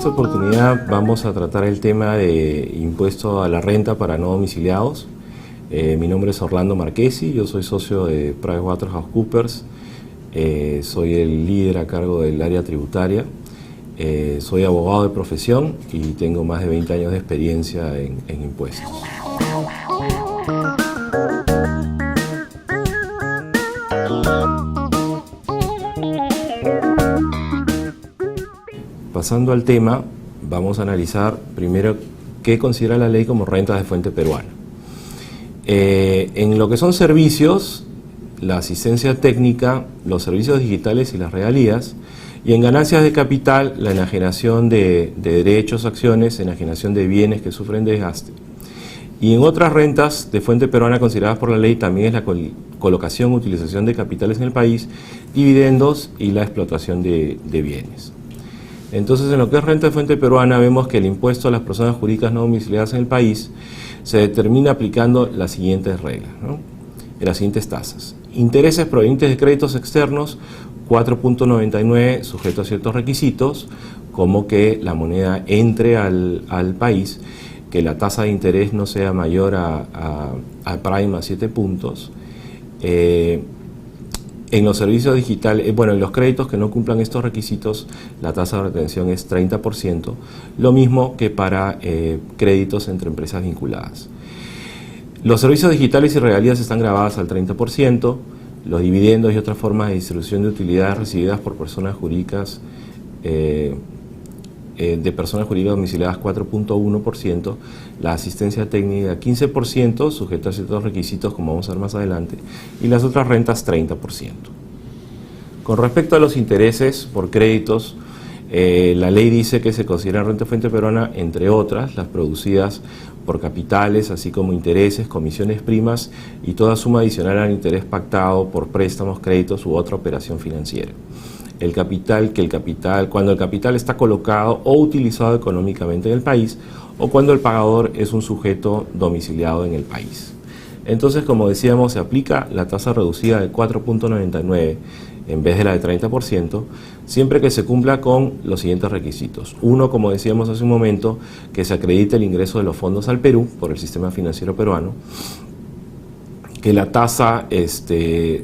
esta oportunidad vamos a tratar el tema de impuesto a la renta para no domiciliados. Mi nombre es Orlando Marquesi, yo soy socio de PricewaterhouseCoopers, soy el líder a cargo del área tributaria, soy abogado de profesión y tengo más de 20 años de experiencia en impuestos. Pasando al tema, vamos a analizar primero qué considera la ley como rentas de fuente peruana. En lo que son servicios, la asistencia técnica, los servicios digitales y las regalías, y en ganancias de capital, la enajenación de derechos, acciones, enajenación de bienes que sufren desgaste. Y en otras rentas de fuente peruana consideradas por la ley también es la colocación o utilización de capitales en el país, dividendos y la explotación de bienes. Entonces, en lo que es renta de fuente peruana, vemos que el impuesto a las personas jurídicas no domiciliadas en el país se determina aplicando las siguientes reglas, ¿no? Las siguientes tasas. Intereses provenientes de créditos externos, 4.99, sujeto a ciertos requisitos, como que la moneda entre al país, que la tasa de interés no sea mayor a prime a 7 puntos. En los servicios digitales, en los créditos que no cumplan estos requisitos, la tasa de retención es 30%, lo mismo que para créditos entre empresas vinculadas. Los servicios digitales y regalías están grabadas al 30%, los dividendos y otras formas de distribución de utilidades recibidas por personas jurídicas domiciliadas 4.1%, la asistencia técnica 15%, sujeta a ciertos requisitos como vamos a ver más adelante, y las otras rentas 30%. Con respecto a los intereses por créditos, la ley dice que se considera renta de fuente peruana, entre otras, las producidas por capitales, así como intereses, comisiones primas y toda suma adicional al interés pactado por préstamos, créditos u otra operación financiera. Cuando el capital está colocado o utilizado económicamente en el país o cuando el pagador es un sujeto domiciliado en el país. Entonces, como decíamos, se aplica la tasa reducida de 4.99 en vez de la de 30%, siempre que se cumpla con los siguientes requisitos. Uno, como decíamos hace un momento, que se acredite el ingreso de los fondos al Perú por el sistema financiero peruano, que la tasa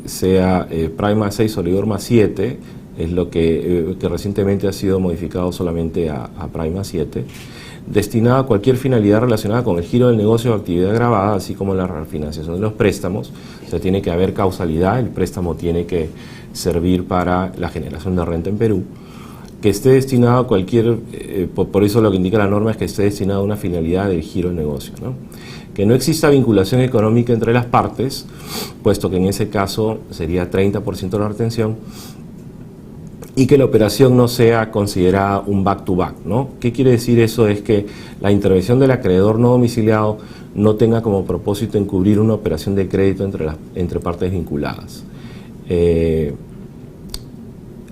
sea prime más 6 o LIBOR más 7, es lo que recientemente ha sido modificado solamente a prime más 7, destinada a cualquier finalidad relacionada con el giro del negocio o actividad gravada, así como la refinanciación de los préstamos. O sea, tiene que haber causalidad, el préstamo tiene que servir para la generación de renta en Perú, que esté destinado a cualquier, por eso lo que indica la norma es que esté destinado a una finalidad del giro del negocio, ¿no? Que no exista vinculación económica entre las partes, puesto que en ese caso sería 30% de la retención, y que la operación no sea considerada un back-to-back, ¿no? ¿Qué quiere decir eso? Es que la intervención del acreedor no domiciliado no tenga como propósito encubrir una operación de crédito entre partes vinculadas.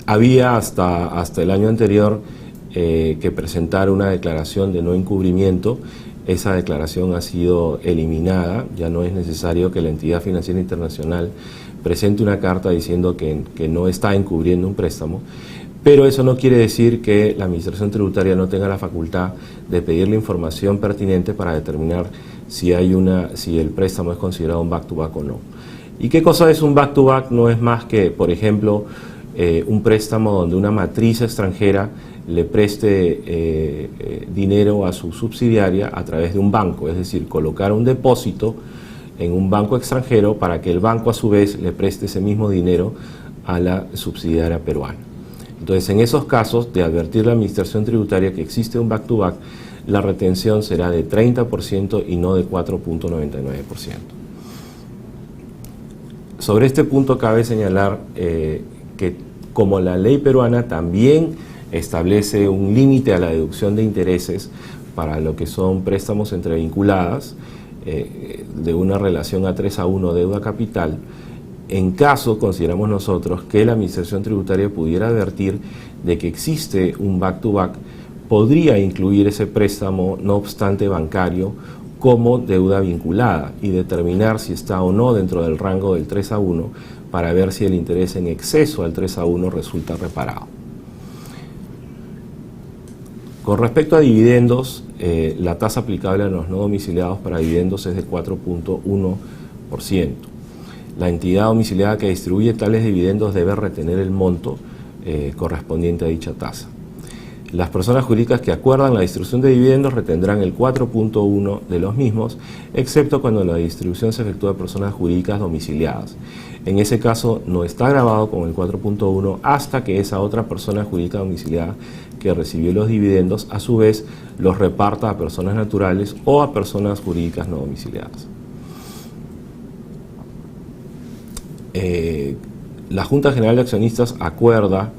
Había hasta el año anterior que presentar una declaración de no encubrimiento. Esa declaración ha sido eliminada, ya no es necesario que la entidad financiera internacional presente una carta diciendo que no está encubriendo un préstamo, pero eso no quiere decir que la Administración Tributaria no tenga la facultad de pedir la información pertinente para determinar si el préstamo es considerado un back-to-back o no. ¿Y qué cosa es un back-to-back? No es más que, por ejemplo, un préstamo donde una matriz extranjera le preste dinero a su subsidiaria a través de un banco, es decir, colocar un depósito en un banco extranjero para que el banco a su vez le preste ese mismo dinero a la subsidiaria peruana. Entonces, en esos casos, de advertir la Administración Tributaria que existe un back-to-back, la retención será de 30% y no de 4.99%. Sobre este punto cabe señalar que como la ley peruana también establece un límite a la deducción de intereses para lo que son préstamos entre vinculadas, de una relación a 3:1 deuda capital, en caso, consideramos nosotros, que la Administración Tributaria pudiera advertir de que existe un back-to-back, podría incluir ese préstamo, no obstante bancario, como deuda vinculada y determinar si está o no dentro del rango del 3:1 para ver si el interés en exceso al 3:1 resulta reparado. Con respecto a dividendos, la tasa aplicable a los no domiciliados para dividendos es de 4.1%. La entidad domiciliada que distribuye tales dividendos debe retener el monto correspondiente a dicha tasa. Las personas jurídicas que acuerdan la distribución de dividendos retendrán el 4.1% de los mismos, excepto cuando la distribución se efectúa de personas jurídicas domiciliadas. En ese caso no está grabado con el 4.1% hasta que esa otra persona jurídica domiciliada que recibió los dividendos a su vez los reparta a personas naturales o a personas jurídicas no domiciliadas. La Junta General de Accionistas acuerda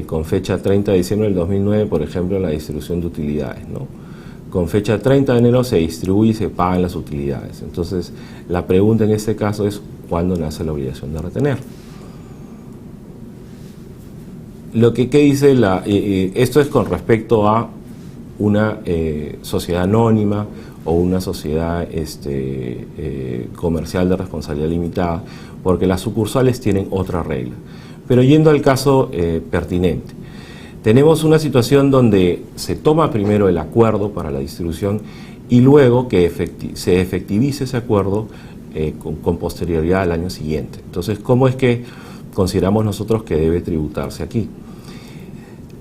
con fecha 30 de diciembre del 2009, por ejemplo, la distribución de utilidades, ¿no? Con fecha 30 de enero se distribuye y se pagan las utilidades. Entonces, la pregunta en este caso es ¿cuándo nace la obligación de retener? ¿Qué dice esto es con respecto a una sociedad anónima o una sociedad comercial de responsabilidad limitada, porque las sucursales tienen otra regla. Pero yendo al caso pertinente, tenemos una situación donde se toma primero el acuerdo para la distribución y luego que se efectivice ese acuerdo con posterioridad al año siguiente. Entonces, ¿cómo es que consideramos nosotros que debe tributarse aquí?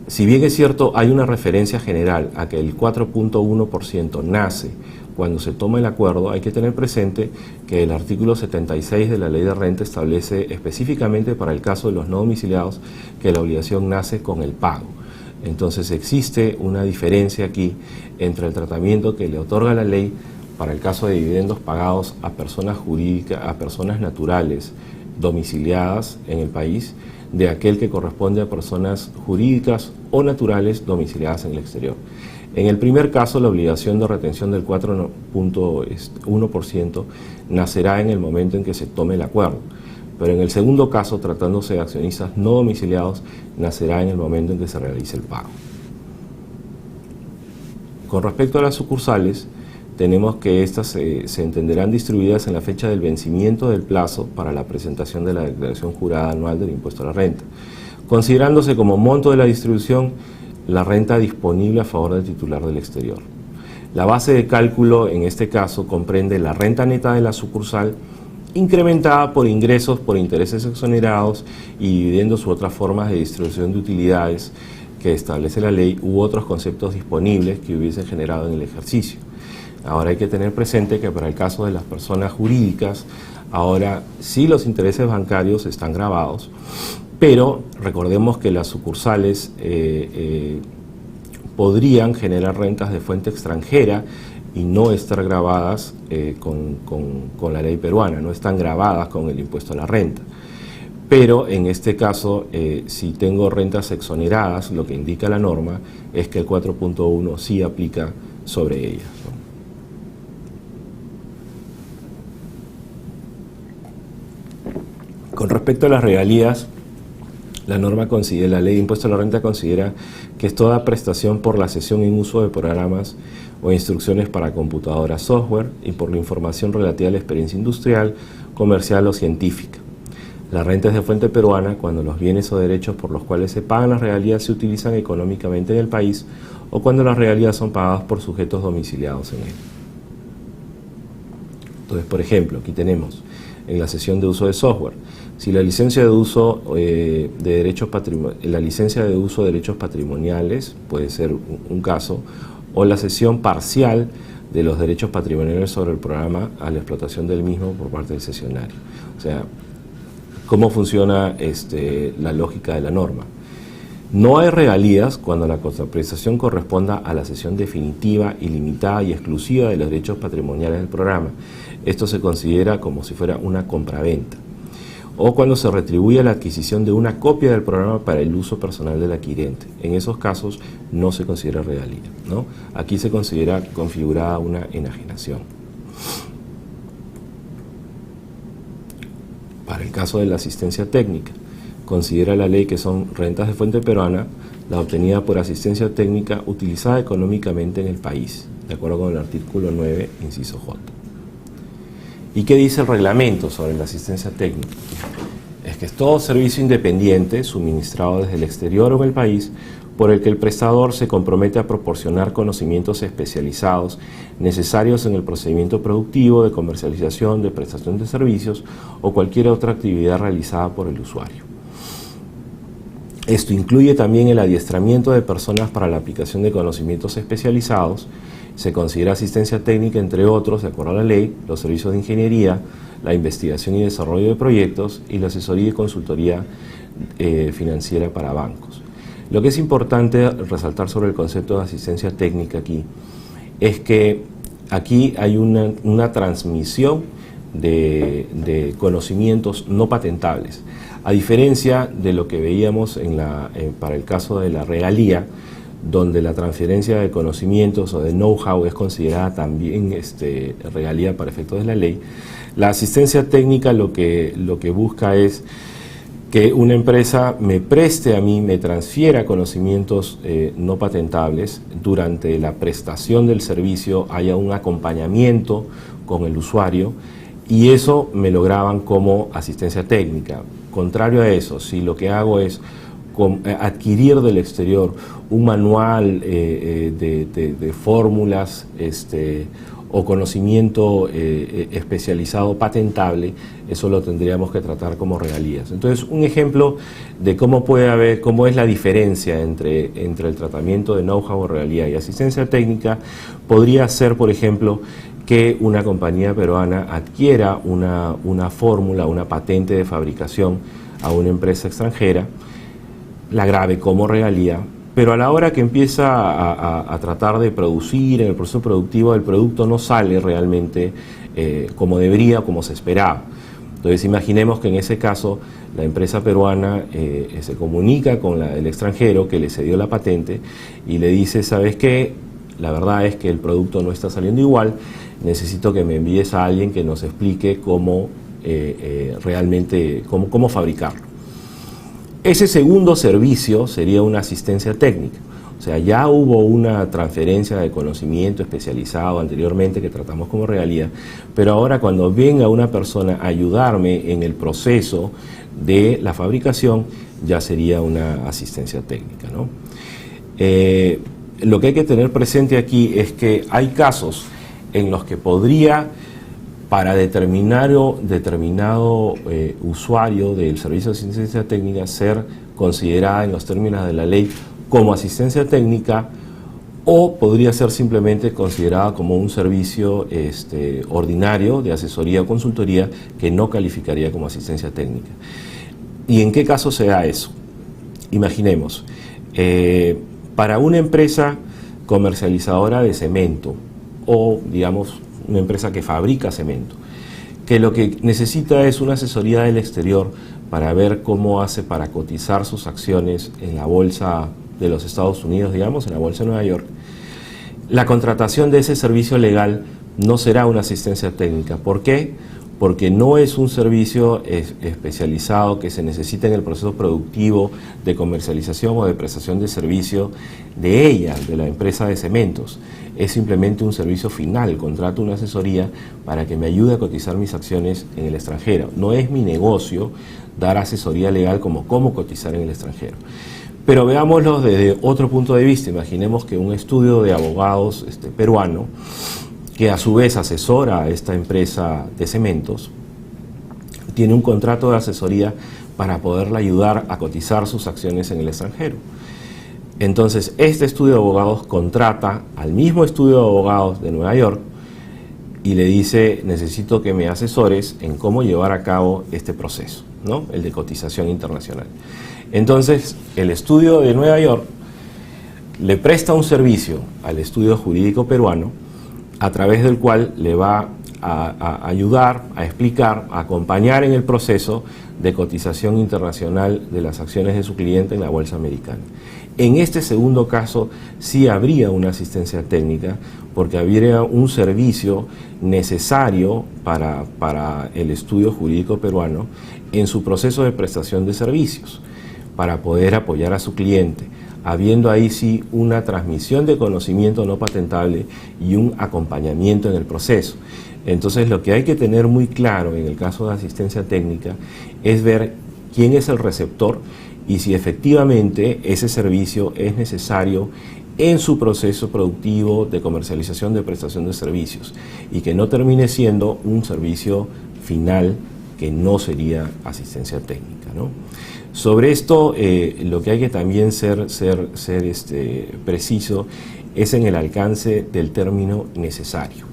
Si bien es cierto, hay una referencia general a que el 4.1% nace cuando se toma el acuerdo, hay que tener presente que el artículo 76 de la Ley de Renta establece específicamente para el caso de los no domiciliados que la obligación nace con el pago. Entonces existe una diferencia aquí entre el tratamiento que le otorga la ley para el caso de dividendos pagados a personas jurídicas, a personas naturales domiciliadas en el país, de aquel que corresponde a personas jurídicas o naturales domiciliadas en el exterior. En el primer caso, la obligación de retención del 4.1% nacerá en el momento en que se tome el acuerdo, pero en el segundo caso, tratándose de accionistas no domiciliados, nacerá en el momento en que se realice el pago. Con respecto a las sucursales, tenemos que estas se entenderán distribuidas en la fecha del vencimiento del plazo para la presentación de la declaración jurada anual del impuesto a la renta, considerándose como monto de la distribución la renta disponible a favor del titular del exterior. La base de cálculo en este caso comprende la renta neta de la sucursal incrementada por ingresos por intereses exonerados y dividendos u otras formas de distribución de utilidades que establece la ley u otros conceptos disponibles que hubiesen generado en el ejercicio. Ahora hay que tener presente que para el caso de las personas jurídicas, ahora sí los intereses bancarios están gravados, pero recordemos que las sucursales podrían generar rentas de fuente extranjera y no estar gravadas con la ley peruana, no están gravadas con el impuesto a la renta. Pero en este caso, si tengo rentas exoneradas, lo que indica la norma es que el 4.1 sí aplica sobre ellas, ¿no? Con respecto a las regalías, la ley de impuesto a la renta considera que es toda prestación por la cesión en uso de programas o instrucciones para computadoras, software y por la información relativa a la experiencia industrial, comercial o científica. La renta es de fuente peruana cuando los bienes o derechos por los cuales se pagan las regalías se utilizan económicamente en el país o cuando las regalías son pagadas por sujetos domiciliados en él. Entonces, por ejemplo, aquí tenemos en la cesión de uso de software, si la licencia de uso de derechos patrimoniales puede ser un caso, o la cesión parcial de los derechos patrimoniales sobre el programa a la explotación del mismo por parte del cesionario. O sea, ¿cómo funciona la lógica de la norma? No hay regalías cuando la contraprestación corresponda a la cesión definitiva, ilimitada y exclusiva de los derechos patrimoniales del programa. Esto se considera como si fuera una compraventa. O cuando se retribuye la adquisición de una copia del programa para el uso personal del adquirente. En esos casos no se considera regalía, ¿no? Aquí se considera configurada una enajenación. Para el caso de la asistencia técnica, considera la ley que son rentas de fuente peruana la obtenida por asistencia técnica utilizada económicamente en el país, de acuerdo con el artículo 9, inciso J. ¿Y qué dice el reglamento sobre la asistencia técnica? Es que es todo servicio independiente suministrado desde el exterior o en el país por el que el prestador se compromete a proporcionar conocimientos especializados necesarios en el procedimiento productivo, de comercialización, de prestación de servicios o cualquier otra actividad realizada por el usuario. Esto incluye también el adiestramiento de personas para la aplicación de conocimientos especializados. Se considera asistencia técnica, entre otros, de acuerdo a la ley, los servicios de ingeniería, la investigación y desarrollo de proyectos y la asesoría y consultoría financiera para bancos. Lo que es importante resaltar sobre el concepto de asistencia técnica aquí es que aquí hay una transmisión de conocimientos no patentables, a diferencia de lo que veíamos para el caso de la regalía, donde la transferencia de conocimientos o de know-how es considerada también regalía para efectos de la ley. La asistencia técnica lo que busca es que una empresa me preste a mí, me transfiera conocimientos no patentables. Durante la prestación del servicio haya un acompañamiento con el usuario y eso me lo graban como asistencia técnica. Contrario a eso, si lo que hago es adquirir del exterior un manual de fórmulas o conocimiento especializado patentable, eso lo tendríamos que tratar como regalías. Entonces, un ejemplo de cómo es la diferencia entre el tratamiento de know-how o regalía y asistencia técnica podría ser, por ejemplo, que una compañía peruana adquiera una fórmula, una patente de fabricación a una empresa extranjera, la grave como regalía, pero a la hora que empieza a tratar de producir, en el proceso productivo, el producto no sale realmente como debería, como se esperaba. Entonces imaginemos que en ese caso la empresa peruana se comunica con el extranjero que le cedió la patente y le dice, ¿sabes qué? La verdad es que el producto no está saliendo igual, necesito que me envíes a alguien que nos explique cómo realmente cómo fabricarlo. Ese segundo servicio sería una asistencia técnica, o sea, ya hubo una transferencia de conocimiento especializado anteriormente que tratamos como regalía, pero ahora cuando venga una persona a ayudarme en el proceso de la fabricación, ya sería una asistencia técnica, ¿no? Lo que hay que tener presente aquí es que hay casos en los que podría, para determinado usuario del servicio de asistencia técnica, ser considerada en los términos de la ley como asistencia técnica, o podría ser simplemente considerada como un servicio ordinario de asesoría o consultoría que no calificaría como asistencia técnica. ¿Y en qué caso se da eso? Imaginemos, para una empresa comercializadora de cemento o, digamos, una empresa que fabrica cemento, que lo que necesita es una asesoría del exterior para ver cómo hace para cotizar sus acciones en la bolsa de los Estados Unidos, digamos, en la bolsa de Nueva York. La contratación de ese servicio legal no será una asistencia técnica. ¿Por qué? Porque no es un servicio especializado que se necesita en el proceso productivo de comercialización o de prestación de servicio de la empresa de cementos. Es simplemente un servicio final, contrato una asesoría para que me ayude a cotizar mis acciones en el extranjero. No es mi negocio dar asesoría legal como cómo cotizar en el extranjero. Pero veámoslo desde otro punto de vista. Imaginemos que un estudio de abogados peruano, que a su vez asesora a esta empresa de cementos, tiene un contrato de asesoría para poderla ayudar a cotizar sus acciones en el extranjero. Entonces, este estudio de abogados contrata al mismo estudio de abogados de Nueva York y le dice, necesito que me asesores en cómo llevar a cabo este proceso, ¿no? El de cotización internacional. Entonces, el estudio de Nueva York le presta un servicio al estudio jurídico peruano, a través del cual le va a ayudar, a explicar, a acompañar en el proceso de cotización internacional de las acciones de su cliente en la bolsa americana. En este segundo caso sí habría una asistencia técnica, porque habría un servicio necesario para el estudio jurídico peruano en su proceso de prestación de servicios, para poder apoyar a su cliente, habiendo ahí sí una transmisión de conocimiento no patentable y un acompañamiento en el proceso. Entonces, lo que hay que tener muy claro en el caso de asistencia técnica es ver quién es el receptor y si efectivamente ese servicio es necesario en su proceso productivo de comercialización de prestación de servicios y que no termine siendo un servicio final que no sería asistencia técnica, ¿no? Sobre esto, lo que hay que también ser preciso es en el alcance del término necesario.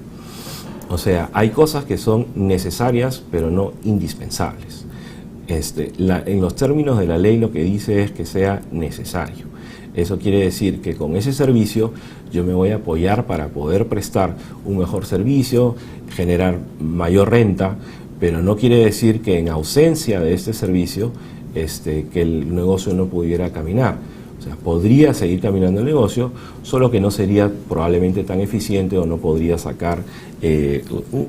O sea, hay cosas que son necesarias pero no indispensables. En los términos de la ley lo que dice es que sea necesario. Eso quiere decir que con ese servicio yo me voy a apoyar para poder prestar un mejor servicio, generar mayor renta, pero no quiere decir que en ausencia de este servicio que el negocio no pudiera caminar. O sea, podría seguir caminando el negocio, solo que no sería probablemente tan eficiente o no podría sacar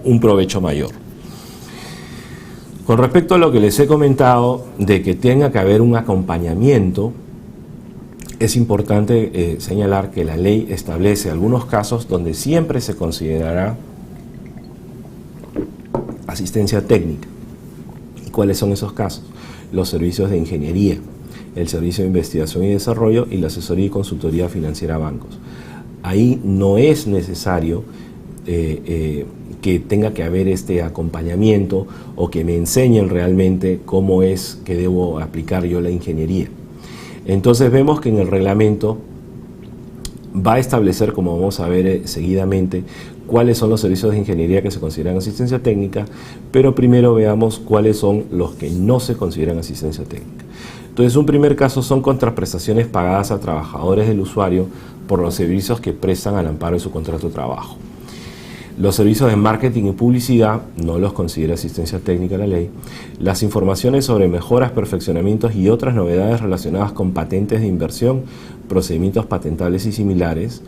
un provecho mayor. Con respecto a lo que les he comentado de que tenga que haber un acompañamiento, es importante señalar que la ley establece algunos casos donde siempre se considerará asistencia técnica. ¿Y cuáles son esos casos? Los servicios de ingeniería, el servicio de investigación y desarrollo y la asesoría y consultoría financiera a bancos. Ahí no es necesario que tenga que haber este acompañamiento o que me enseñen realmente cómo es que debo aplicar yo la ingeniería. Entonces vemos que en el reglamento va a establecer, como vamos a ver seguidamente, cuáles son los servicios de ingeniería que se consideran asistencia técnica, pero primero veamos cuáles son los que no se consideran asistencia técnica. Entonces, un primer caso son contraprestaciones pagadas a trabajadores del usuario por los servicios que prestan al amparo de su contrato de trabajo. Los servicios de marketing y publicidad no los considera asistencia técnica la ley. Las informaciones sobre mejoras, perfeccionamientos y otras novedades relacionadas con patentes de inversión, procedimientos patentables y similares.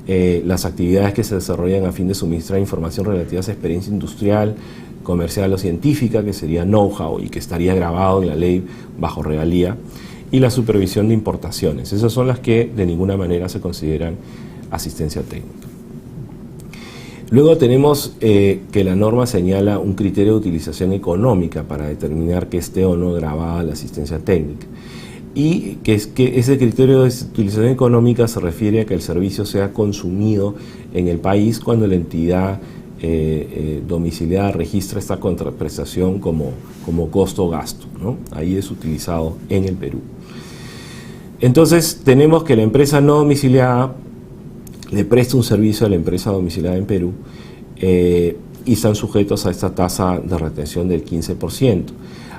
Las actividades que se desarrollan a fin de suministrar información relativa a esa experiencia industrial, comercial o científica, que sería know-how y que estaría grabado en la ley bajo regalía. Y la supervisión de importaciones. Esas son las que de ninguna manera se consideran asistencia técnica. Luego tenemos que la norma señala un criterio de utilización económica para determinar que esté o no grabada la asistencia técnica. Y que ese criterio de utilización económica se refiere a que el servicio sea consumido en el país cuando la entidad domiciliada registra esta contraprestación como costo o gasto, ¿no? Ahí es utilizado en el Perú. Entonces tenemos que la empresa no domiciliada le presta un servicio a la empresa domiciliada en Perú y están sujetos a esta tasa de retención del 15%.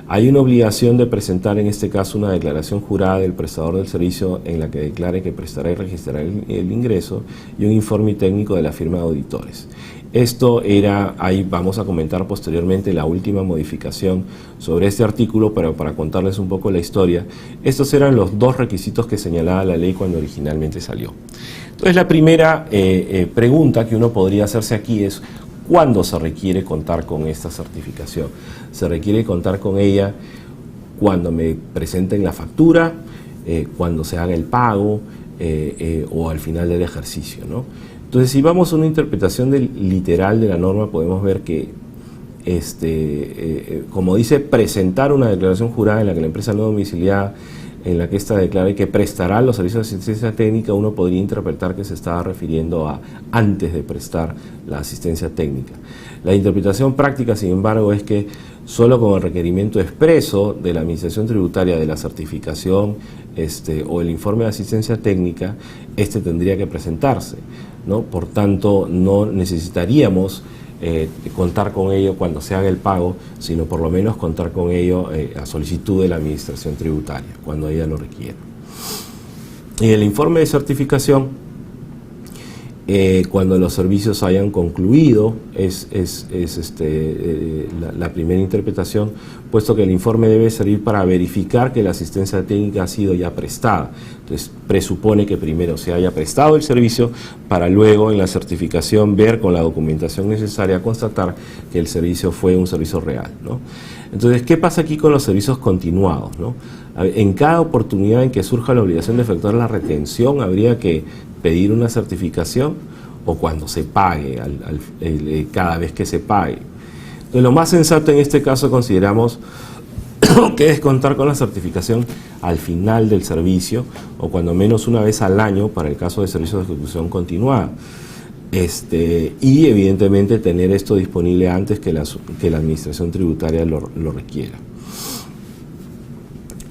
Hay una obligación de presentar en este caso una declaración jurada del prestador del servicio en la que declare que prestará y registrará el ingreso y un informe técnico de la firma de auditores. Esto era, ahí vamos a comentar posteriormente la última modificación sobre este artículo, pero para contarles un poco la historia, estos eran los dos requisitos que señalaba la ley cuando originalmente salió. Entonces la primera pregunta que uno podría hacerse aquí es ¿cuándo se requiere contar con esta certificación? Se requiere contar con ella cuando me presenten la factura, cuando se haga el pago o al final del ejercicio, ¿no? Entonces, si vamos a una interpretación literal de la norma, podemos ver que, como dice, presentar una declaración jurada en la que la empresa no domiciliada, en la que ésta declare que prestará los servicios de asistencia técnica, uno podría interpretar que se estaba refiriendo a antes de prestar la asistencia técnica. La interpretación práctica, sin embargo, es que solo con el requerimiento expreso de la Administración Tributaria de la certificación o el informe de asistencia técnica, tendría que presentarse, ¿no? Por tanto, no necesitaríamos contar con ello cuando se haga el pago, sino por lo menos contar con ello a solicitud de la Administración Tributaria, cuando ella lo requiera. Y el informe de certificación, cuando los servicios hayan concluido, es la primera interpretación, puesto que el informe debe servir para verificar que la asistencia técnica ha sido ya prestada. Entonces, presupone que primero se haya prestado el servicio para luego en la certificación ver con la documentación necesaria constatar que el servicio fue un servicio real, ¿no? Entonces, ¿qué pasa aquí con los servicios continuados, ¿no? En cada oportunidad en que surja la obligación de efectuar la retención, habría que pedir una certificación o cuando se pague, cada vez que se pague. Entonces, lo más sensato en este caso consideramos que es contar con la certificación al final del servicio o cuando menos una vez al año para el caso de servicios de ejecución continuada. Y evidentemente tener esto disponible antes que la administración tributaria lo requiera.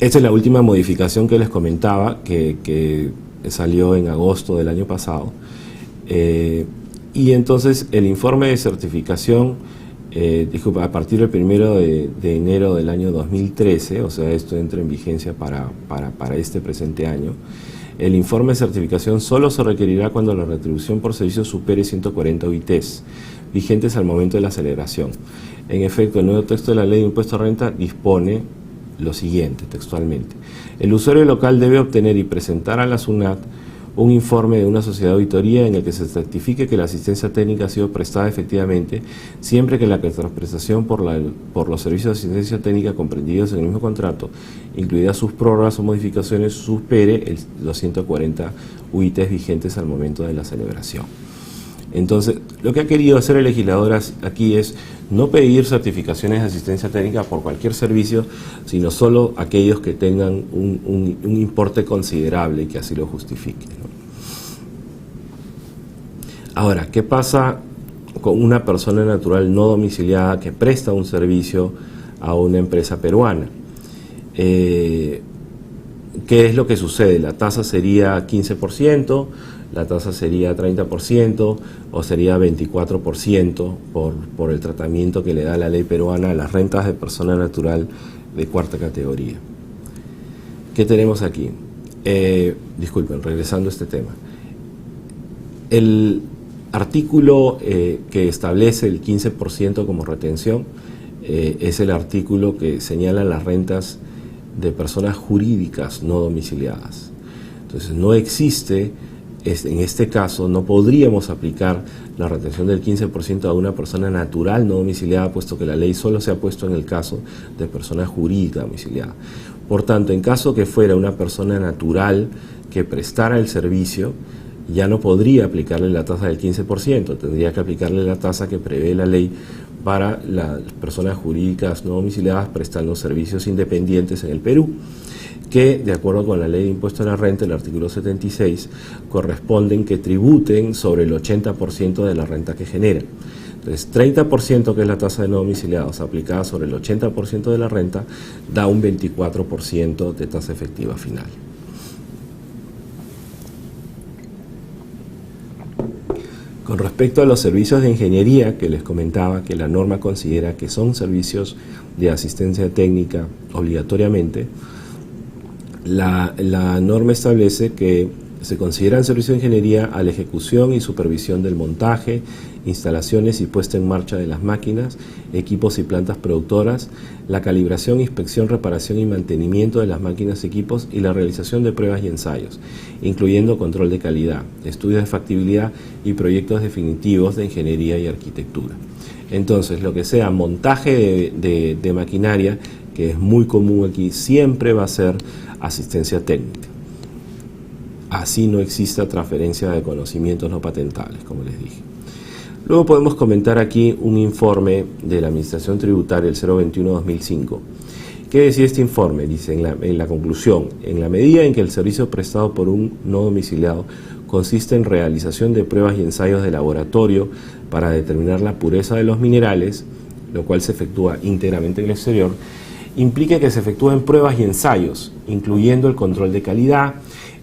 Esta es la última modificación que les comentaba, que salió en agosto del año pasado. Y entonces el informe de certificación, a partir del 1 de enero del año 2013, o sea, esto entra en vigencia para este presente año, el informe de certificación solo se requerirá cuando la retribución por servicio supere 140 UITs, vigentes al momento de la celebración. En efecto, el nuevo texto de la Ley de Impuesto a Renta dispone lo siguiente, textualmente. El usuario local debe obtener y presentar a la SUNAT un informe de una sociedad de auditoría en el que se certifique que la asistencia técnica ha sido prestada efectivamente, siempre que la prestación por los servicios de asistencia técnica comprendidos en el mismo contrato, incluidas sus prórrogas o modificaciones, supere los 140 UITs vigentes al momento de la celebración. Entonces, lo que ha querido hacer el legislador aquí es no pedir certificaciones de asistencia técnica por cualquier servicio, sino solo aquellos que tengan un importe considerable y que así lo justifiquen, ¿no? Ahora, ¿qué pasa con una persona natural no domiciliada que presta un servicio a una empresa peruana? ¿Qué es lo que sucede? ¿La tasa sería 15%? ¿La tasa sería 30% o sería 24% por el tratamiento que le da la ley peruana a las rentas de persona natural de cuarta categoría? ¿Qué tenemos aquí? Disculpen, regresando a este tema. El artículo que establece el 15% como retención es el artículo que señala las rentas de personas jurídicas no domiciliadas. Entonces no existe, en este caso no podríamos aplicar la retención del 15% a una persona natural no domiciliada, puesto que la ley solo se ha puesto en el caso de persona jurídica domiciliada. Por tanto, en caso que fuera una persona natural que prestara el servicio, ya no podría aplicarle la tasa del 15%, tendría que aplicarle la tasa que prevé la ley para las personas jurídicas no domiciliadas prestando servicios independientes en el Perú, que de acuerdo con la Ley de Impuesto a la Renta, el artículo 76, corresponden que tributen sobre el 80% de la renta que generan. Entonces, 30%, que es la tasa de no domiciliados, aplicada sobre el 80% de la renta, da un 24% de tasa efectiva final. Con respecto a los servicios de ingeniería, que les comentaba que la norma considera que son servicios de asistencia técnica obligatoriamente, la norma establece que se consideran servicios de ingeniería a la ejecución y supervisión del montaje, instalaciones y puesta en marcha de las máquinas, equipos y plantas productoras, la calibración, inspección, reparación y mantenimiento de las máquinas y equipos y la realización de pruebas y ensayos, incluyendo control de calidad, estudios de factibilidad y proyectos definitivos de ingeniería y arquitectura. Entonces, lo que sea montaje de maquinaria, que es muy común aquí, siempre va a ser asistencia técnica. Así no exista transferencia de conocimientos no patentables, como les dije. Luego podemos comentar aquí un informe de la Administración Tributaria, el 021-2005. ¿Qué decía este informe? Dice en la conclusión: en la medida en que el servicio prestado por un no domiciliado consiste en realización de pruebas y ensayos de laboratorio para determinar la pureza de los minerales, lo cual se efectúa íntegramente en el exterior, implica que se efectúen pruebas y ensayos, incluyendo el control de calidad.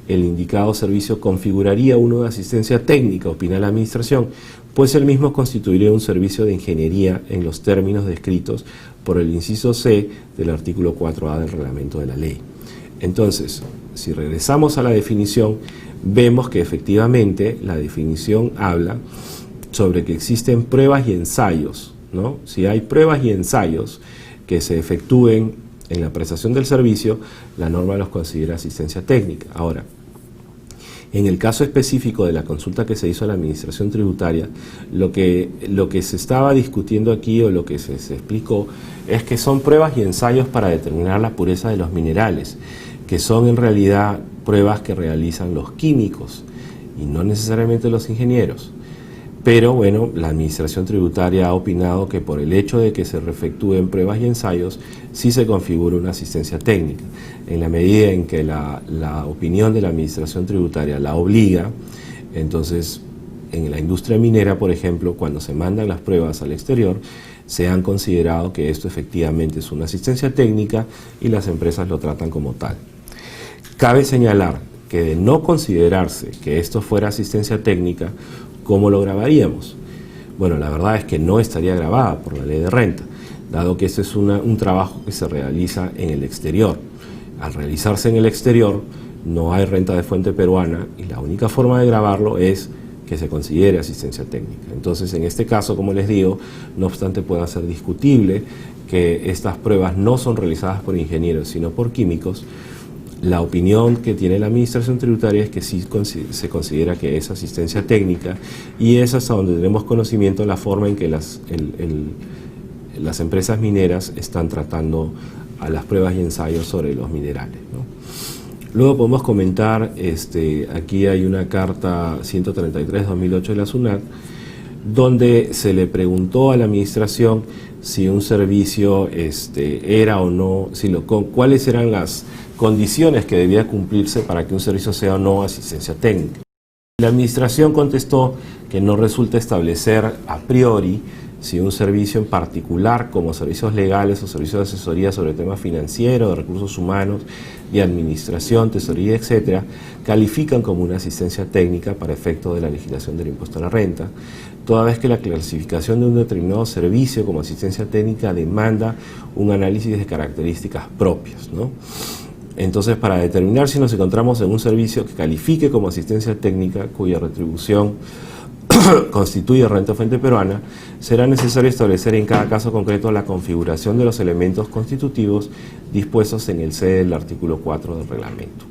El indicado servicio configuraría uno de asistencia técnica, opina la Administración, pues el mismo constituiría un servicio de ingeniería en los términos descritos por el inciso C del artículo 4A del reglamento de la ley. Entonces, si regresamos a la definición, vemos que efectivamente la definición habla sobre que existen pruebas y ensayos, ¿no? Si hay pruebas y ensayos que se efectúen en la prestación del servicio, la norma los considera asistencia técnica. Ahora, en el caso específico de la consulta que se hizo a la Administración Tributaria, lo que se estaba discutiendo aquí, o lo que se explicó, es que son pruebas y ensayos para determinar la pureza de los minerales, que son en realidad pruebas que realizan los químicos y no necesariamente los ingenieros. Pero bueno, la Administración Tributaria ha opinado que por el hecho de que se efectúen pruebas y ensayos, sí se configura una asistencia técnica. En la medida en que la opinión de la Administración Tributaria la obliga, entonces en la industria minera, por ejemplo, cuando se mandan las pruebas al exterior, se han considerado que esto efectivamente es una asistencia técnica y las empresas lo tratan como tal. Cabe señalar que de no considerarse que esto fuera asistencia técnica, ¿cómo lo grabaríamos? Bueno, la verdad es que no estaría grabada por la ley de renta, dado que este es un trabajo que se realiza en el exterior. Al realizarse en el exterior, no hay renta de fuente peruana y la única forma de grabarlo es que se considere asistencia técnica. Entonces, en este caso, como les digo, no obstante pueda ser discutible que estas pruebas no son realizadas por ingenieros, sino por químicos, la opinión que tiene la Administración Tributaria es que sí se considera que es asistencia técnica, y es hasta donde tenemos conocimiento de la forma en que las empresas mineras están tratando a las pruebas y ensayos sobre los minerales, ¿no? Luego podemos comentar, aquí hay una carta 133/2008 de la SUNAT, donde se le preguntó a la Administración si un servicio era o no, cuáles eran las condiciones que debía cumplirse para que un servicio sea o no asistencia técnica. La Administración contestó que no resulta establecer a priori si un servicio en particular, como servicios legales o servicios de asesoría sobre temas financieros, de recursos humanos, de administración, tesorería, etcétera, califican como una asistencia técnica para efecto de la legislación del impuesto a la renta, toda vez que la clasificación de un determinado servicio como asistencia técnica demanda un análisis de características propias, ¿no? Entonces, para determinar si nos encontramos en un servicio que califique como asistencia técnica, cuya retribución constituye renta fuente peruana, será necesario establecer en cada caso concreto la configuración de los elementos constitutivos dispuestos en el C del artículo 4 del reglamento.